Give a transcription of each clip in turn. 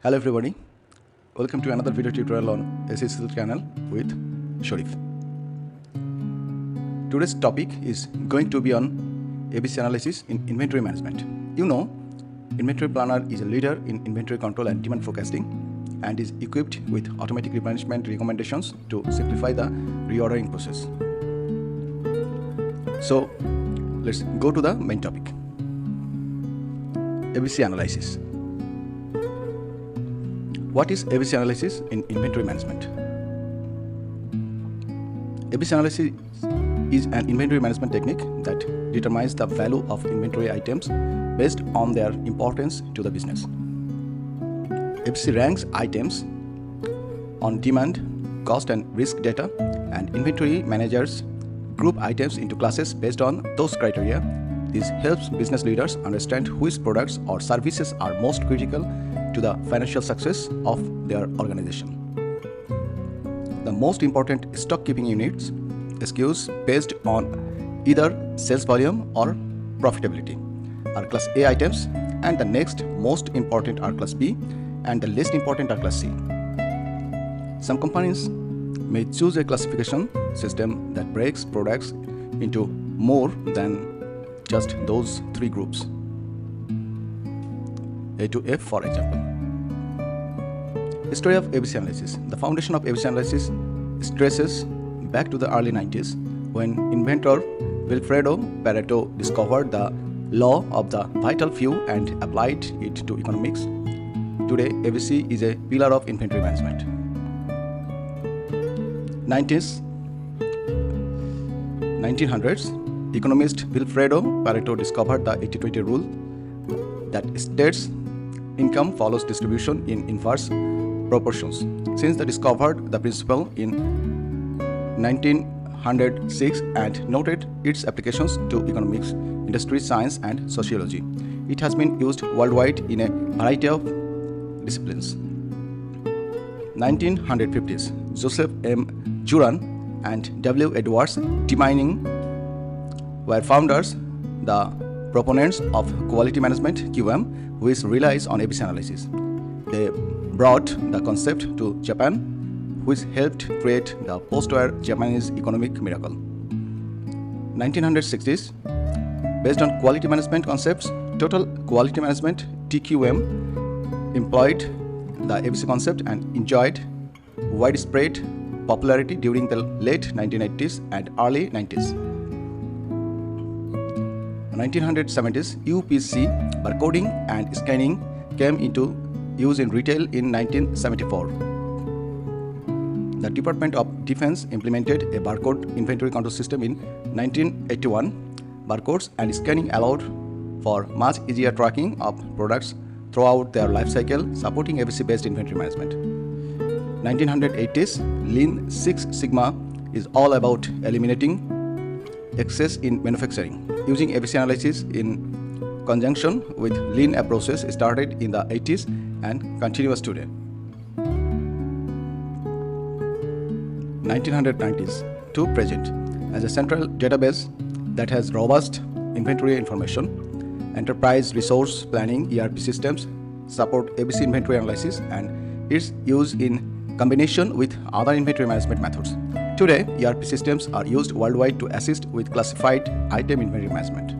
Hello everybody, welcome to another video tutorial on SSL channel with Sharif. Today's topic is going to be on ABC analysis in inventory management. You know, Inventory Planner is a leader in inventory control and demand forecasting and is equipped with automatic replenishment recommendations to simplify the reordering process. So let's go to the main topic. ABC analysis. What is ABC analysis in inventory management? ABC analysis is an inventory management technique that determines the value of inventory items based on their importance to the business. ABC ranks items on demand, cost and risk data, and inventory managers group items into classes based on those criteria. This helps business leaders understand which products or services are most critical to the financial success of their organization. The most important stock keeping units, SKUs based on either sales volume or profitability, are class A items, and the next most important are class B, and the least important are class C. Some companies may choose a classification system that breaks products into more than just those three groups. A to F, for example. History of ABC analysis. The foundation of ABC analysis traces back to the early 90s when inventor Vilfredo Pareto discovered the law of the vital few and applied it to economics. Today, ABC is a pillar of inventory management. 1900s, economist Vilfredo Pareto discovered the 80-20 rule that states income follows distribution in inverse proportions. Since they discovered the principle in 1906 and noted its applications to economics, industry, science, and sociology, it has been used worldwide in a variety of disciplines. 1950s, Joseph M. Juran and W. Edwards Deming were founders, the proponents of quality management (QM), which relies on ABC analysis. They brought the concept to Japan, which helped create the post-war Japanese economic miracle. 1960s, based on quality management concepts, Total Quality Management (TQM) employed the ABC concept and enjoyed widespread popularity during the late 1980s and early 90s. 1970s, UPC barcoding and scanning came into use in retail in 1974. The Department of Defense implemented a barcode inventory control system in 1981. Barcodes and scanning allowed for much easier tracking of products throughout their life cycle, supporting ABC-based inventory management. 1980s, Lean Six Sigma is all about eliminating excess in manufacturing. Using ABC analysis in conjunction with lean approaches started in the 80s and continues today. 1990s to present. As a central database that has robust inventory information, enterprise resource planning ERP systems support ABC inventory analysis and its use in combination with other inventory management methods. Today, ERP systems are used worldwide to assist with classified item inventory management.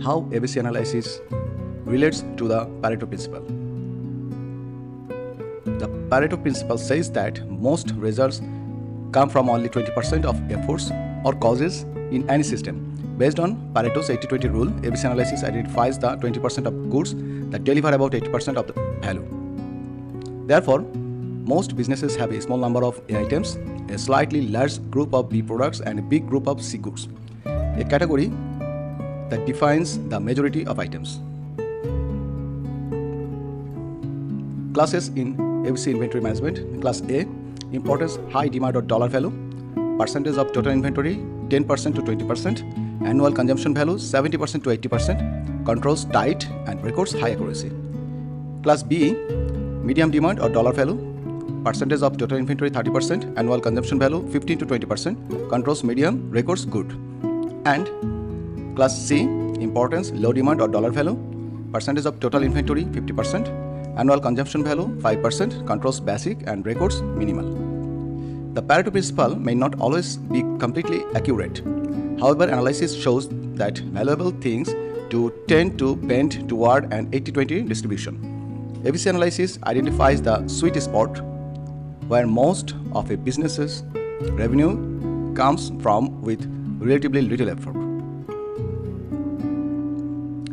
How ABC analysis relates to the Pareto principle. The Pareto principle says that most results come from only 20% of efforts or causes in any system. Based on Pareto's 80-20 rule, ABC analysis identifies the 20% of goods that deliver about 80% of the value. Therefore, most businesses have a small number of A items, a slightly large group of B products, and a big group of C goods, a category that defines the majority of items. Classes in ABC inventory management. Class A, importance high demand or dollar value, percentage of total inventory 10% to 20%, annual consumption value 70% to 80%, controls tight and records high accuracy. Class B, medium demand or dollar value, percentage of total inventory 30%, annual consumption value 15 to 20%, controls medium, records good. And Class C, importance low demand or dollar value, percentage of total inventory 50%, Annual consumption value 5%, controls basic and records minimal. The Pareto principle may not always be completely accurate. However, analysis shows that valuable things tend to bend toward an 80-20 distribution. ABC analysis identifies the sweet spot where most of a business's revenue comes from with relatively little effort.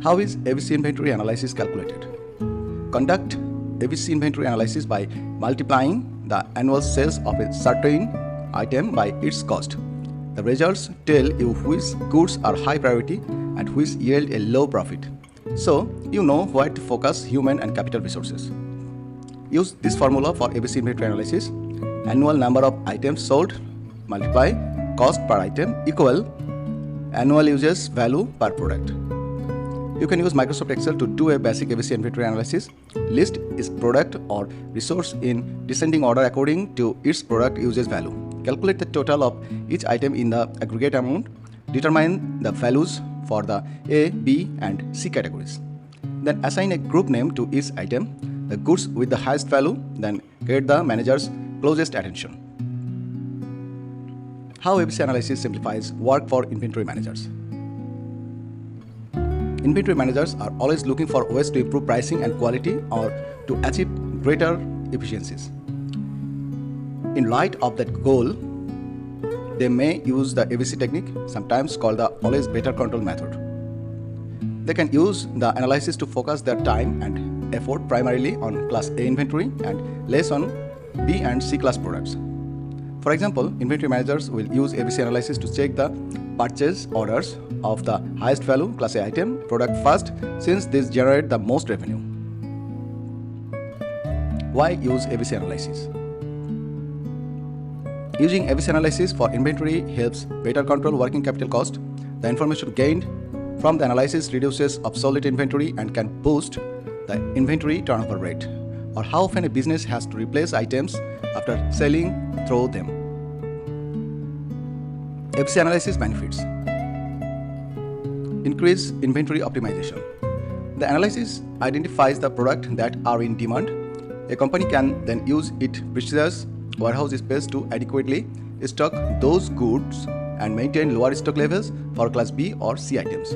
How is ABC inventory analysis calculated? Conduct ABC inventory analysis by multiplying the annual sales of a certain item by its cost. The results tell you which goods are high priority and which yield a low profit. So, you know where to focus human and capital resources. Use this formula for ABC inventory analysis. Annual number of items sold multiply cost per item equal annual usage value per product. You can use Microsoft Excel to do a basic ABC inventory analysis. List its product or resource in descending order according to its product usage value. Calculate the total of each item in the aggregate amount. Determine the values for the A, B, and C categories. Then assign a group name to each item, the goods with the highest value, then get the manager's closest attention. How ABC analysis simplifies work for inventory managers. Inventory managers are always looking for ways to improve pricing and quality or to achieve greater efficiencies. In light of that goal, they may use the ABC technique, sometimes called the always better control method. They can use the analysis to focus their time and effort primarily on class A inventory and less on B and C class products. For example, inventory managers will use ABC analysis to check the purchase orders of the highest value class A item product first, since these generate the most revenue. Why use ABC analysis? Using ABC analysis for inventory helps better control working capital cost. The information gained from the analysis reduces obsolete inventory and can boost the inventory turnover rate, or how often a business has to replace items after selling through them. ABC analysis benefits. Increase inventory optimization. The analysis identifies the products that are in demand. A company can then use its precious warehouse space to adequately stock those goods and maintain lower stock levels for class B or C items.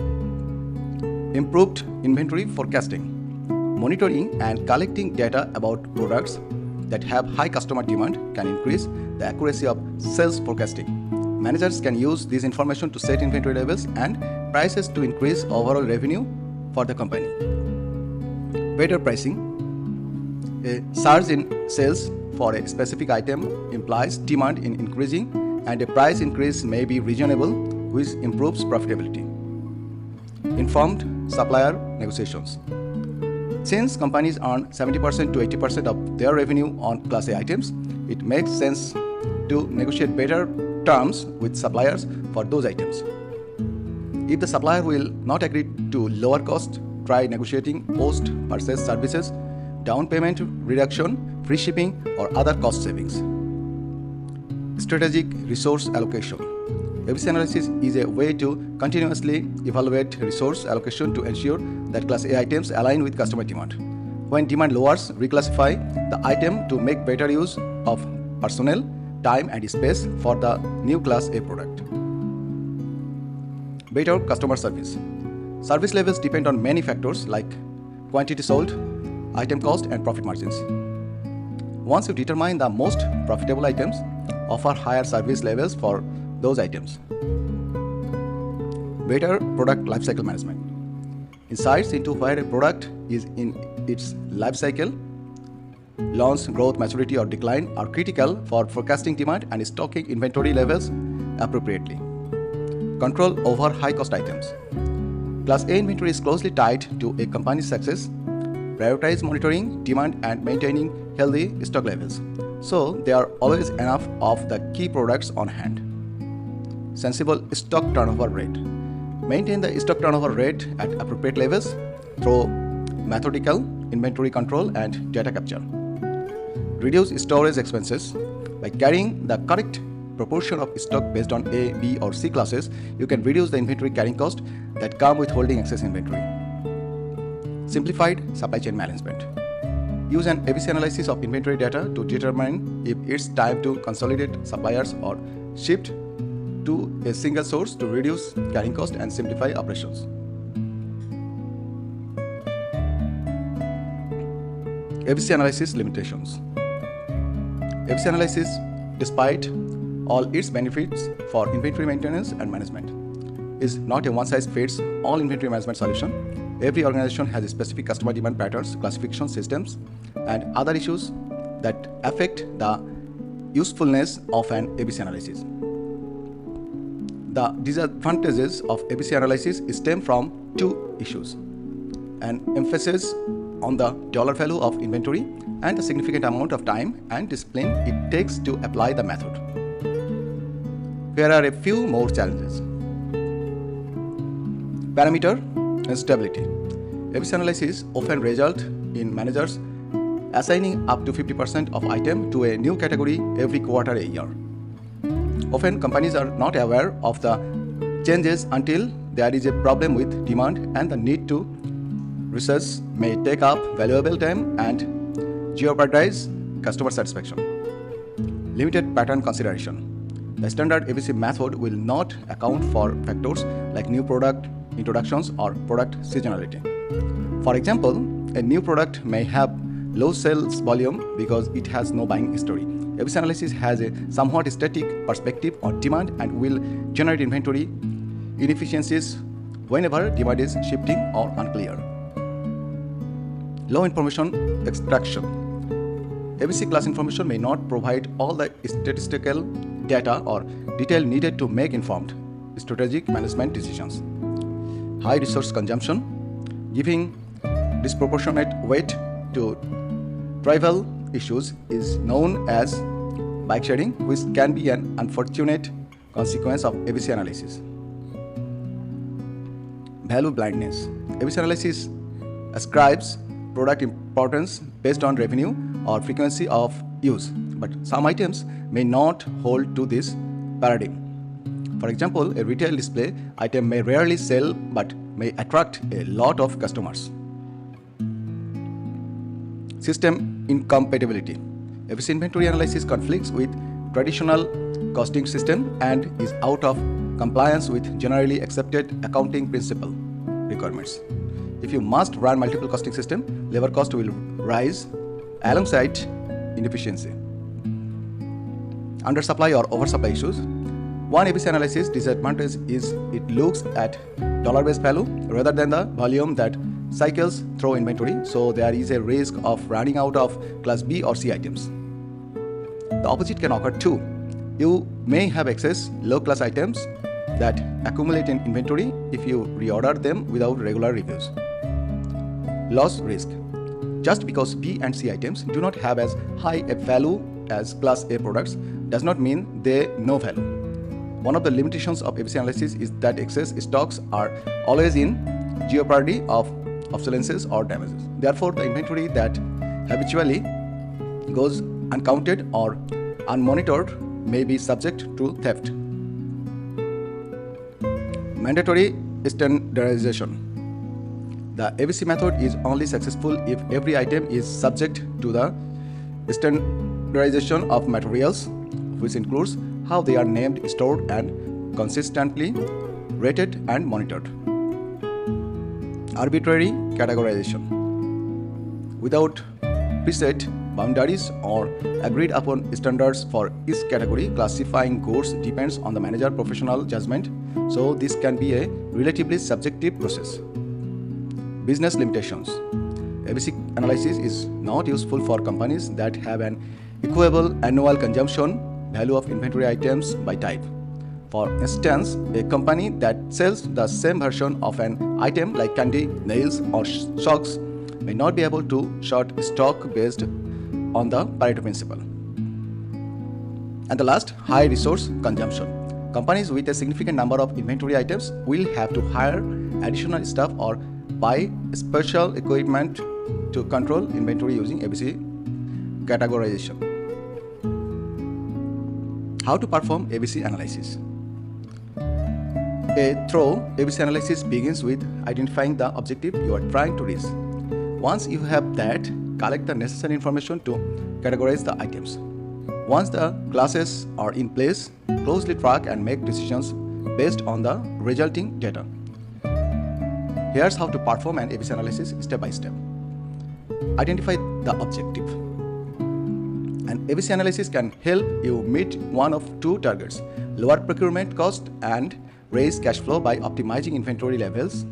Improved inventory forecasting. Monitoring and collecting data about products that have high customer demand can increase the accuracy of sales forecasting. Managers can use this information to set inventory levels and prices to increase overall revenue for the company. Better pricing. A surge in sales for a specific item implies demand in increasing, and a price increase may be reasonable, which improves profitability. Informed supplier negotiations. Since companies earn 70% to 80% of their revenue on Class A items, it makes sense to negotiate better terms with suppliers for those items. If the supplier will not agree to lower cost, try negotiating post-purchase services, down payment reduction, free shipping, or other cost savings. Strategic resource allocation. ABC analysis is a way to continuously evaluate resource allocation to ensure that Class A items align with customer demand. When demand lowers, reclassify the item to make better use of personnel, time, and space for the new Class A product. Better customer service. Service levels depend on many factors like quantity sold, item cost, and profit margins. Once you determine the most profitable items, offer higher service levels for those items. Better product lifecycle management. Insights into where a product is in its life cycle, launch, growth, maturity, or decline are critical for forecasting demand and stocking inventory levels appropriately. Control over high-cost items. Class A inventory is closely tied to a company's success. Prioritize monitoring demand and maintaining healthy stock levels, so there are always enough of the key products on hand. Sensible stock turnover rate. Maintain the stock turnover rate at appropriate levels through methodical inventory control and data capture. Reduce storage expenses. By carrying the correct proportion of stock based on A, B, or C classes, you can reduce the inventory carrying cost that come with holding excess inventory. Simplified supply chain management. Use an ABC analysis of inventory data to determine if it's time to consolidate suppliers or shift to a single source to reduce carrying cost and simplify operations. ABC analysis limitations. ABC analysis, despite all its benefits for inventory maintenance and management, is not a one-size-fits-all inventory management solution. Every organization has specific customer demand patterns, classification systems, and other issues that affect the usefulness of an ABC analysis. The disadvantages of ABC analysis stem from two issues: an emphasis on the dollar value of inventory and the significant amount of time and discipline it takes to apply the method. Here are a few more challenges. Parameter instability. ABC analysis often result in managers assigning up to 50% of item to a new category every quarter a year. Often companies are not aware of the changes until there is a problem with demand, and the need to research may take up valuable time and jeopardize customer satisfaction. Limited pattern consideration. The standard ABC method will not account for factors like new product introductions or product seasonality. For example, a new product may have low sales volume because it has no buying history. ABC analysis has a somewhat static perspective on demand and will generate inventory inefficiencies whenever demand is shifting or unclear. Low information extraction. ABC class information may not provide all the statistical data or detail needed to make informed strategic management decisions. High resource consumption. Giving disproportionate weight to trivial issues is known as bike sharing, which can be an unfortunate consequence of ABC analysis. Value blindness. ABC analysis ascribes product importance based on revenue or frequency of use, but some items may not hold to this paradigm. For example, a retail display item may rarely sell but may attract a lot of customers. System incompatibility. ABC inventory analysis conflicts with traditional costing system and is out of compliance with generally accepted accounting principle requirements. If you must run multiple costing system, labor cost will rise alongside inefficiency. Undersupply or oversupply issues. One ABC analysis disadvantage is it looks at dollar-based value rather than the volume that cycles through inventory, so there is a risk of running out of class B or C items. The opposite can occur too. You may have excess low-class items that accumulate in inventory if you reorder them without regular reviews. Loss risk. Just because B and C items do not have as high a value as class A products does not mean they no value. One of the limitations of ABC analysis is that excess stocks are always in jeopardy of obsolescence or damages. Therefore, the inventory that habitually goes uncounted or unmonitored may be subject to theft. Mandatory standardization. The ABC method is only successful if every item is subject to the standardization of materials, which includes how they are named, stored, and consistently rated and monitored. Arbitrary categorization. Without preset boundaries or agreed upon standards for each category, classifying goods depends on the manager's professional judgment, so this can be a relatively subjective process. Business limitations. ABC analysis is not useful for companies that have an equable annual consumption value of inventory items by type. For instance, a company that sells the same version of an item like candy, nails, or socks may not be able to short stock based on the Pareto principle. And the last, high resource consumption. Companies with a significant number of inventory items will have to hire additional staff or buy special equipment to control inventory using ABC categorization. How to perform ABC analysis? A thorough ABC analysis begins with identifying the objective you are trying to reach. Once you have that, collect the necessary information to categorize the items. Once the classes are in place, closely track and make decisions based on the resulting data. Here's how to perform an ABC analysis step by step. Identify the objective. An ABC analysis can help you meet one of two targets: lower procurement cost and raise cash flow by optimizing inventory levels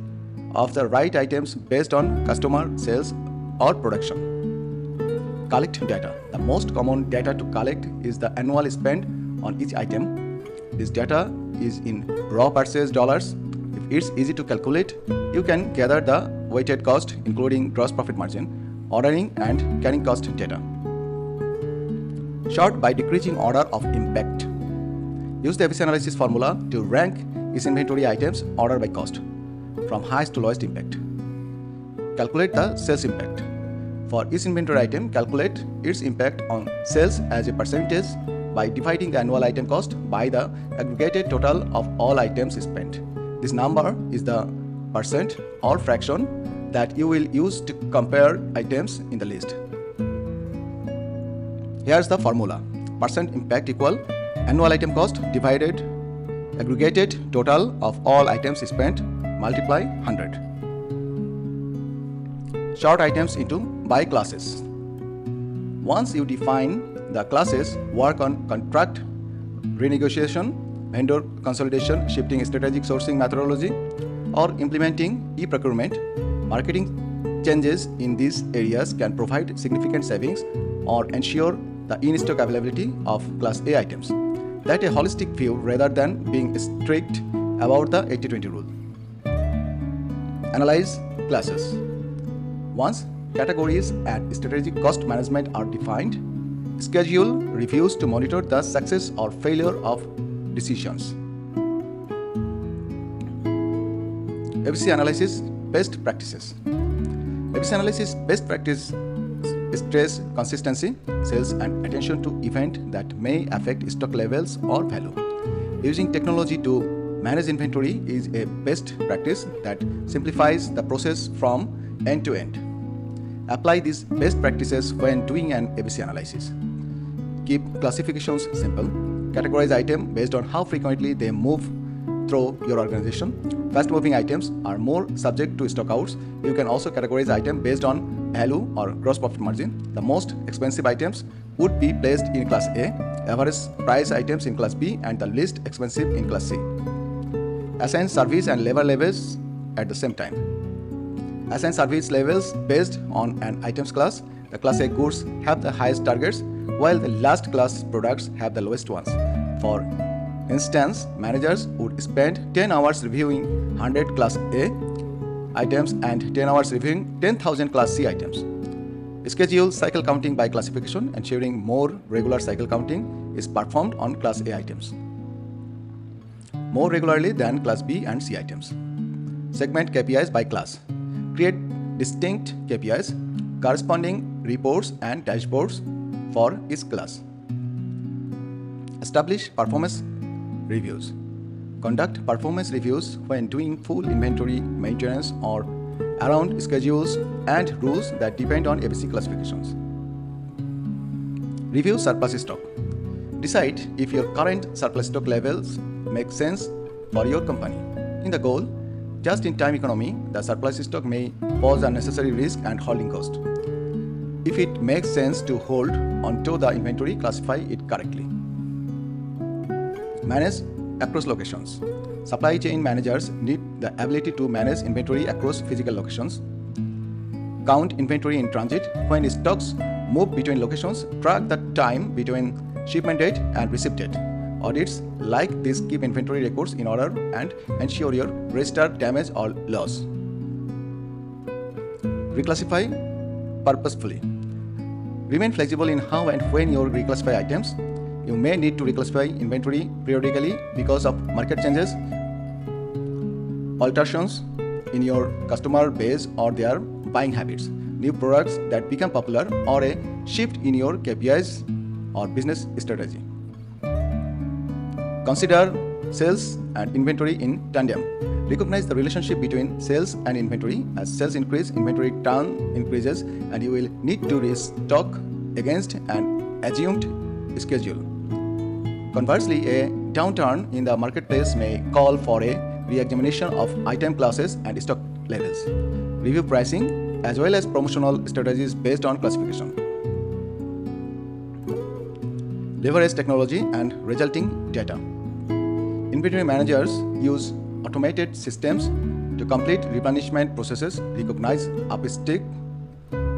of the right items based on customer sales or production. Collect data. The most common data to collect is the annual spend on each item. This data is in raw purchase dollars. If it's easy to calculate, you can gather the weighted cost, including gross profit margin, ordering and carrying cost data. Sort by decreasing order of impact. Use the ABC analysis formula to rank its inventory items order by cost, from highest to lowest impact. Calculate the sales impact. For each inventory item, calculate its impact on sales as a percentage by dividing the annual item cost by the aggregated total of all items spent. This number is the percent or fraction that you will use to compare items in the list. Here's the formula. Percent impact equal annual item cost divided aggregated total of all items spent multiply 100. Sort items into by classes. Once you define the classes, work on contract renegotiation, vendor consolidation, shifting strategic sourcing methodology, or implementing e-procurement. Marketing changes in these areas can provide significant savings or ensure the in-stock availability of Class A items. That's a holistic view rather than being strict about the 80-20 rule. Analyze classes. Once categories and strategic cost management are defined, schedule reviews to monitor the success or failure of decisions. ABC analysis best practices. ABC analysis best practice stress consistency, sales, and attention to events that may affect stock levels or value. Using technology to manage inventory is a best practice that simplifies the process from end to end. Apply these best practices when doing an ABC analysis. Keep classifications simple. Categorize items based on how frequently they move through your organization. Fast-moving items are more subject to stockouts. You can also categorize items based on value or gross profit margin. The most expensive items would be placed in Class A, average price items in Class B, and the least expensive in Class C. Assign service and labor levels at the same time. Assign service levels based on an item's class. The Class A goods have the highest targets, while the last class products have the lowest ones. For instance, managers would spend 10 hours reviewing 100 Class A items and 10 hours reviewing 10,000 Class C items. Schedule cycle counting by classification, ensuring more regular cycle counting is performed on Class A items more regularly than Class B and C items. Segment KPIs by class. Create distinct KPIs, corresponding reports and dashboards for each class. Establish performance reviews. Conduct performance reviews when doing full inventory maintenance or around schedules and rules that depend on ABC classifications. Review surplus stock. Decide if your current surplus stock levels make sense for your company. In the goal, just-in-time economy, the surplus stock may pose unnecessary risk and holding cost. If it makes sense to hold onto the inventory, classify it correctly. Manage across locations. Supply chain managers need the ability to manage inventory across physical locations. Count inventory in transit. When stocks move between locations, track the time between shipment date and receipt date. Audits like this keep inventory records in order and ensure your register damage or loss. Reclassify purposefully. Remain flexible in how and when you reclassify items. You may need to reclassify inventory periodically because of market changes, alterations in your customer base or their buying habits, new products that become popular, or a shift in your KPIs or business strategy. Consider sales and inventory in tandem. Recognize the relationship between sales and inventory. As sales increase, inventory turn increases, and you will need to restock against an assumed schedule. Conversely, a downturn in the marketplace may call for a re-examination of item classes and stock levels. Review pricing as well as promotional strategies based on classification. Leverage technology and resulting data. Inventory managers use automated systems to complete replenishment processes, recognize upstick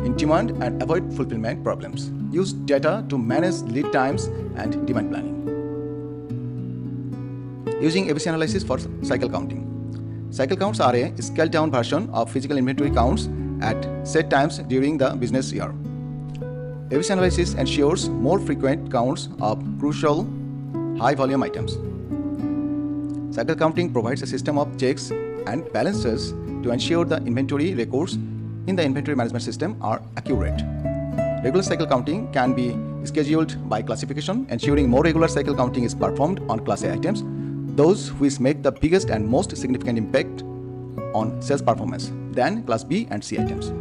in demand, and avoid fulfillment problems. Use data to manage lead times and demand planning. Using ABC analysis for cycle counting. Cycle counts are a scaled-down version of physical inventory counts at set times during the business year. ABC analysis ensures more frequent counts of crucial high-volume items. Cycle counting provides a system of checks and balances to ensure the inventory records in the inventory management system are accurate. Regular cycle counting can be scheduled by classification, ensuring more regular cycle counting is performed on Class A items, those which make the biggest and most significant impact on sales performance, than Class B and C items.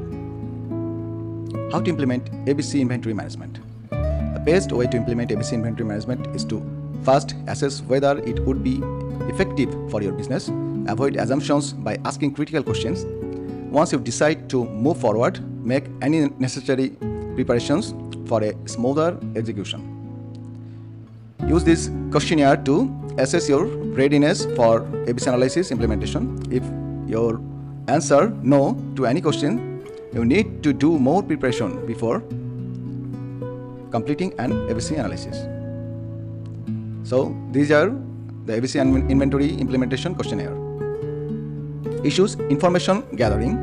How to implement ABC inventory management? The best way to implement ABC inventory management is to first assess whether it would be effective for your business. Avoid assumptions by asking critical questions. Once you decide to move forward, make any necessary preparations for a smoother execution. Use this questionnaire to assess your readiness for ABC analysis implementation. If your answer no to any question, you need to do more preparation before completing an ABC analysis. So these are the ABC inventory implementation questionnaire. Issues: information gathering.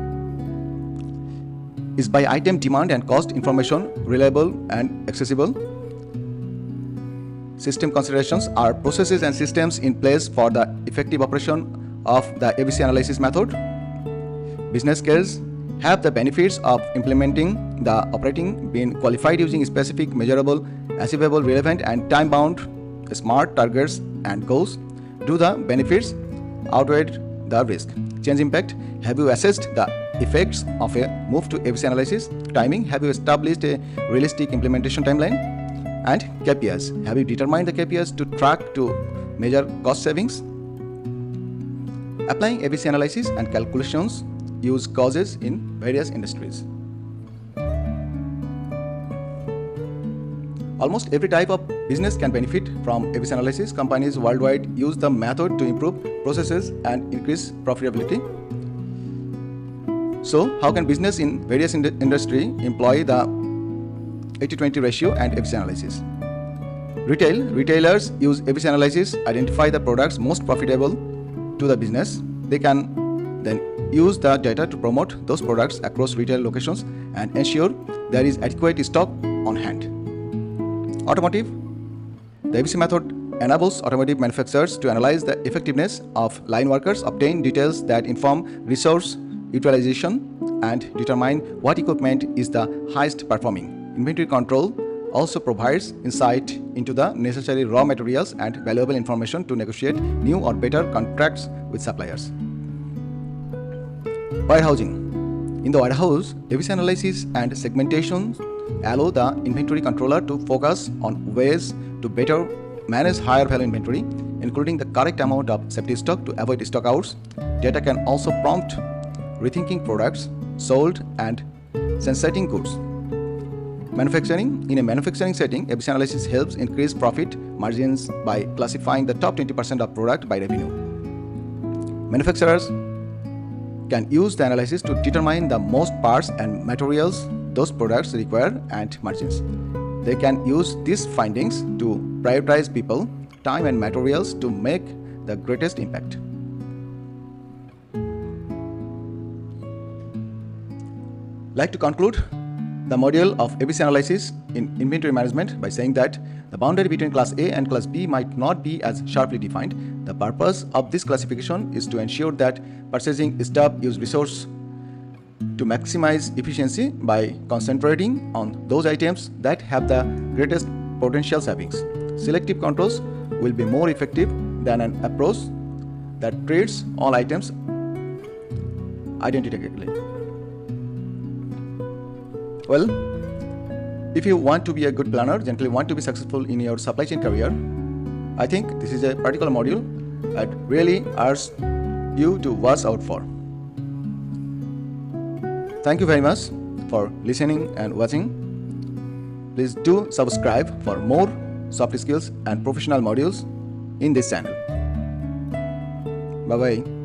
Is by item demand and cost information reliable and accessible? System considerations: are processes and systems in place for the effective operation of the ABC analysis method? Business case: have the benefits of implementing the operating been qualified using specific, measurable, achievable, relevant, and time-bound SMART targets and goals? Do the benefits outweigh the risk? Change impact: have you assessed the effects of a move to ABC analysis? Timing: have you established a realistic implementation timeline? And KPIs: have you determined the KPIs to track to measure cost savings? Applying ABC analysis and calculations use causes in various industries. Almost every type of business can benefit from ABC analysis. Companies worldwide use the method to improve processes and increase profitability. So, how can business in various industry employ the 80-20 ratio and ABC analysis? Retailers use ABC analysis, identify the products most profitable to the business. They can then use the data to promote those products across retail locations and ensure there is adequate stock on hand. Automotive: the ABC method enables automotive manufacturers to analyze the effectiveness of line workers, obtain details that inform resource utilization, and determine what equipment is the highest performing. Inventory control also provides insight into the necessary raw materials and valuable information to negotiate new or better contracts with suppliers. Warehousing: in the warehouse, ABC analysis and segmentation allow the inventory controller to focus on ways to better manage higher value inventory, including the correct amount of safety stock to avoid stockouts. Data can also prompt rethinking products sold and sensating goods. Manufacturing: in a manufacturing setting, ABC analysis helps increase profit margins by classifying the top 20% of product by revenue. Manufacturers can use the analysis to determine the most parts and materials those products require and margins. They can use these findings to prioritize people, time, and materials to make the greatest impact. Like to conclude the module of ABC analysis in inventory management by saying that the boundary between Class A and Class B might not be as sharply defined. The purpose of this classification is to ensure that purchasing staff use resource to maximize efficiency by concentrating on those items that have the greatest potential savings. Selective controls will be more effective than an approach that treats all items identically. Well, if you want to be a good planner, generally want to be successful in your supply chain career, I think this is a particular module I'd really urge you to watch out for. Thank you very much for listening and watching. Please do subscribe for more soft skills and professional modules in this channel. Bye-bye.